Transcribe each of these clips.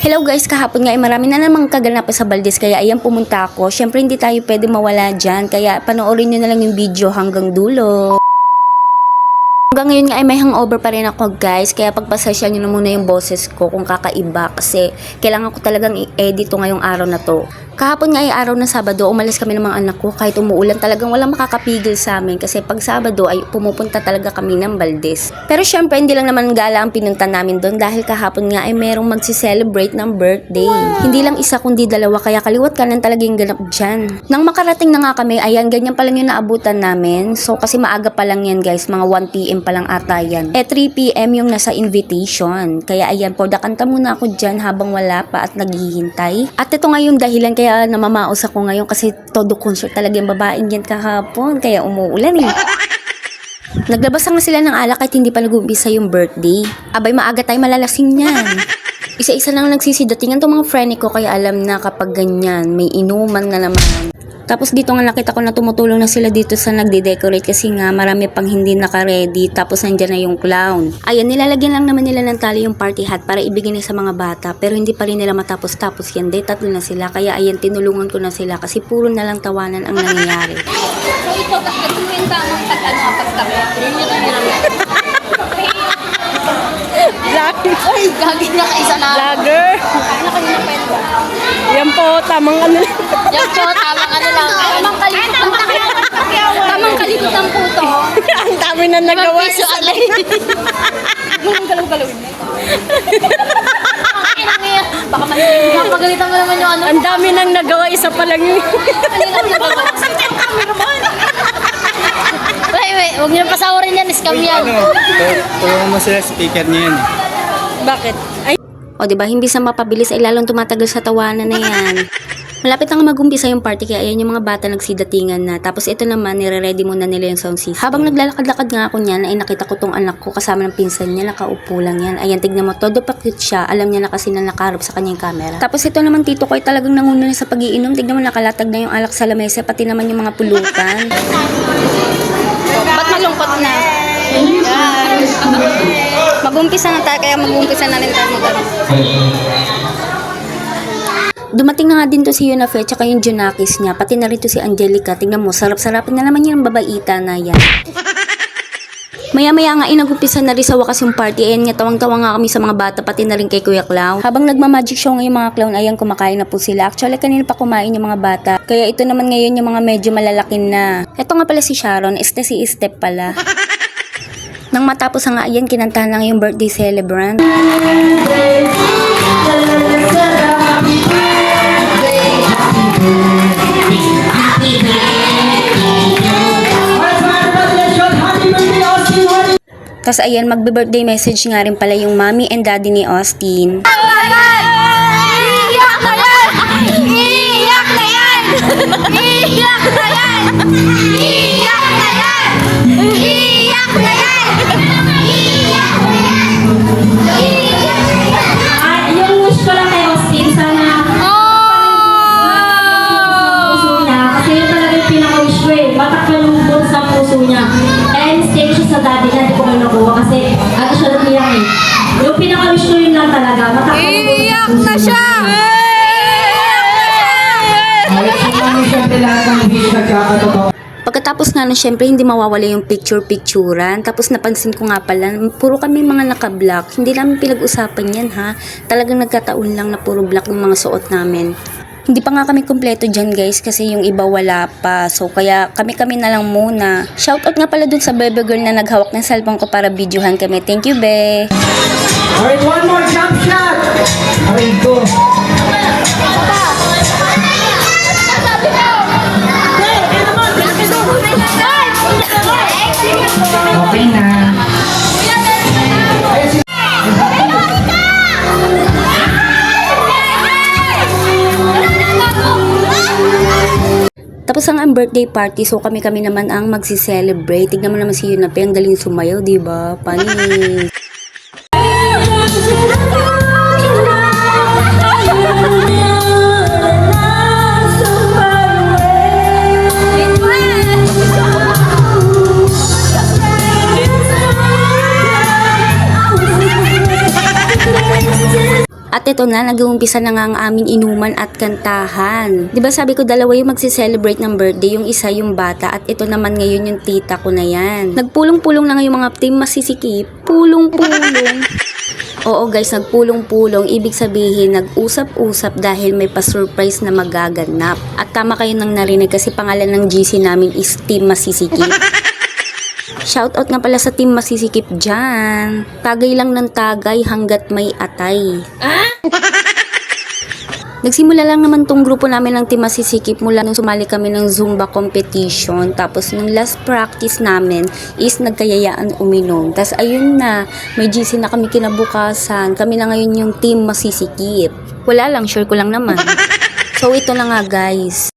Hello guys, kahapon nga ay marami na namang kaganap sa Valdez kaya ayan pumunta ako. Syempre hindi tayo pwede mawala dyan kaya panoorin nyo na lang yung video hanggang dulo. Hanggang ngayon nga ay may hangover pa rin ako guys, kaya pagpasensya nyo na muna yung boses ko kung kakaiba kasi kailangan ko talagang i-edit to ngayong araw na to. Kahapon nga ay araw ng Sabado, umalis kami ng mga anak ko kahit umuulan talagang walang makakapigil sa amin kasi pag Sabado ay pumupunta talaga kami ng Valdez. Pero syempre hindi lang naman gala ang pinunta namin doon dahil kahapon nga ay merong magsi-celebrate ng birthday. Hindi lang isa kundi dalawa kaya kaliwat kanan talaga yung ganap dyan. Nang makarating na nga kami, ayan ganyan pa lang yung naabutan namin. So kasi maaga pa lang yan guys, mga 1 PM pa lang ata yan. 3 PM yung nasa invitation. Kaya ayan po, dakanta muna ako dyan habang wala pa at naghihintay. At ito nga yung dahilan kaya namamaos ako ngayon kasi todo concert talaga yung babaeng yan kahapon. Kaya umuulan eh. Naglabas nga sila ng alak kahit hindi pa nag-umpisa yung birthday. Abay maaga tayo malalasing yan. Isa-isa lang nagsisidatingan tong mga friend ko kaya alam na kapag ganyan may inuman na naman. Tapos dito nga nakita ko na tumutulong na sila dito sa nagde-decorate kasi nga marami pang hindi naka-ready tapos nandyan na yung clown. Ayan, nilalagyan lang naman nila ng tali yung party hat para ibigay na sa mga bata pero hindi pa rin nila matapos-tapos yan. Tatlo na sila kaya ayan tinulungan ko na sila kasi puro na lang tawanan ang nangyayari. So ito, ito yung tamang pagtabi. Vlog. Ay, gagi na kaisa na. Vlogger. Nakanya pa ito. Yan po, tamang ano lang. Yan po, tamang ano lang. Tamang kalikutan po to. Ang dami na nagawa. Piso alay. Anong galaw-galawin na ito? Baka mapagalitan mo naman yung ano. Ang dami nang nagawa, isa pa lang yun. Wait, huwag niyo pasawarin yan, scam yan. Tulungan mo sila speaker niya yan. Bakit? Ay, O diba, hindi sa mapabilis ay lalong tumatagal sa tawanan na yan. Malapit na nga mag-umpisa yung party kaya ayan yung mga bata nagsidatingan na. Tapos ito naman, nire-ready muna nila yung sound system. Habang naglalakad-lakad nga ako niyan, ay nakita ko tong anak ko kasama ng pinsan niya, nakaupo lang yan. Ayan, tignan mo, todo pa cute siya. Alam niya na kasi na nakaharap sa kanyang camera. Tapos ito naman tito ko ay talagang nanguna na sa pag-iinom. Tignan mo, nakalatag na yung alak sa lamesa, pati naman yung mga pulutan. Ba't malungkot na? Mag-umpisa na tayo, kaya mag-umpisa na rin tayo mag-ano. Dumating na nga din to si Yunafe at saka yung Junakis niya, pati na rin to si Angelica. Tingnan mo, sarap-sarapin na naman yung babaita na yan. Maya-maya nga nag-umpisa na rin sa wakas yung party. Ayan nga, tawang-tawa nga kami sa mga bata, pati na rin kay Kuya Clown. Habang nagma-magic show nga yung mga clown, ayan kumakain na po sila. Actually, kanina pa kumain yung mga bata. Kaya ito naman ngayon yung mga medyo malalakin na. Ito nga pala si Sharon, si Step pala. Nang matapos nga ayan, kinantahan lang yung birthday celebrant. Tapos ayan, magbe-birthday message nga rin pala yung mommy and daddy ni Austin. Iyak na yan! Iyak na yan! Iyak na yan! Iyak na yan! Iyak na yan! Yung wish ko lang kay Austin, sana puso niya. Kasi yun talaga yung pinaka-wish ko eh. Matakpan yung bull sa puso niya. And stay siya sa daddy na, di ko kayo nakuha. Kasi ano siya lumiyak eh. Yung pinaka-wish ko yun lang talaga. Matakpan yung bull sa puso niya. siya! Pagkatapos nga na syempre hindi mawawala yung picture-picturan. Tapos napansin ko nga pala, puro kami mga naka-black. Hindi namin pinag-usapan yan ha. Talagang nagkataon lang na puro black yung mga suot namin. Hindi pa nga kami kompleto dyan guys kasi yung iba wala pa. So kaya kami-kami na lang muna. Shoutout nga pala dun sa baby girl na naghawak ng cellphone ko para videohan kami. Thank you, be! Alright, one more jump shot! Alright, go! Okay na. Tapos ang birthday party, so kami-kami naman ang magsi-celebrate. Tignan mo naman si Yunape, ang galing sumayaw, diba? Panis! At ito na, nag-uumpisa na nga ang aming inuman at kantahan. 'Di ba sabi ko dalawa yung magsi-celebrate ng birthday, yung isa yung bata at ito naman ngayon yung tita ko na yan. Nagpulong-pulong na nga yung mga team masisikip. Pulong-pulong. Oo guys, nagpulong-pulong, ibig sabihin nag-usap-usap dahil may pa-surprise na magaganap. At tama kayo nang narinig kasi pangalan ng GC namin is Team Masisikip. Shoutout nga pala sa Team Masisikip dyan. Tagay lang ng tagay hanggat may atay. Nagsimula lang naman tong grupo namin ng Team Masisikip mula nung sumali kami ng Zumba competition. Tapos nung last practice namin is nagkayayaan uminom. Tapos ayun na, may GC na kami kinabukasan. Kami na ngayon yung Team Masisikip. Wala lang, sure ko lang naman. So ito na nga guys.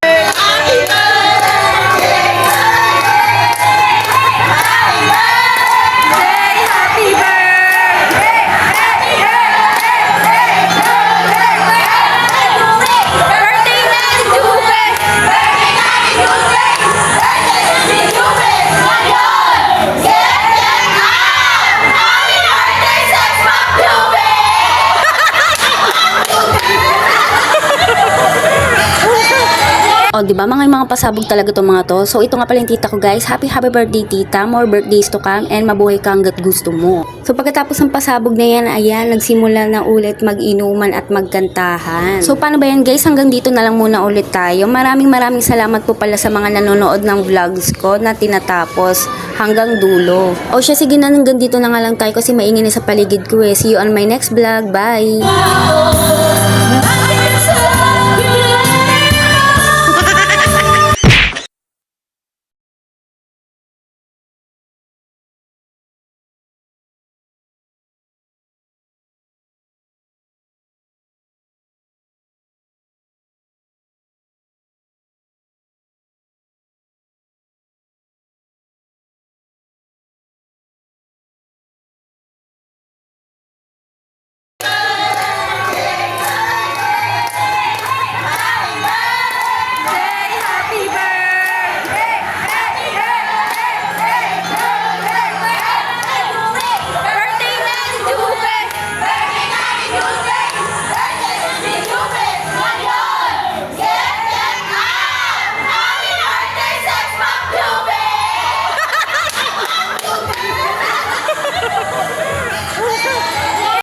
O, di ba mga pasabog talaga itong mga to. So, ito nga pala yung tita ko, guys. Happy birthday, tita. More birthdays to come and mabuhay ka hanggat gusto mo. So, pagkatapos ng pasabog na yan, ayan, nagsimula na ulit mag-inuman at magkantahan. So, paano ba yan, guys? Hanggang dito na lang muna ulit tayo. Maraming salamat po pala sa mga nanonood ng vlogs ko na tinatapos hanggang dulo. O siya, sige na, hanggang dito na nga lang tayo kasi maingin na sa paligid ko eh. See you on my next vlog. Bye!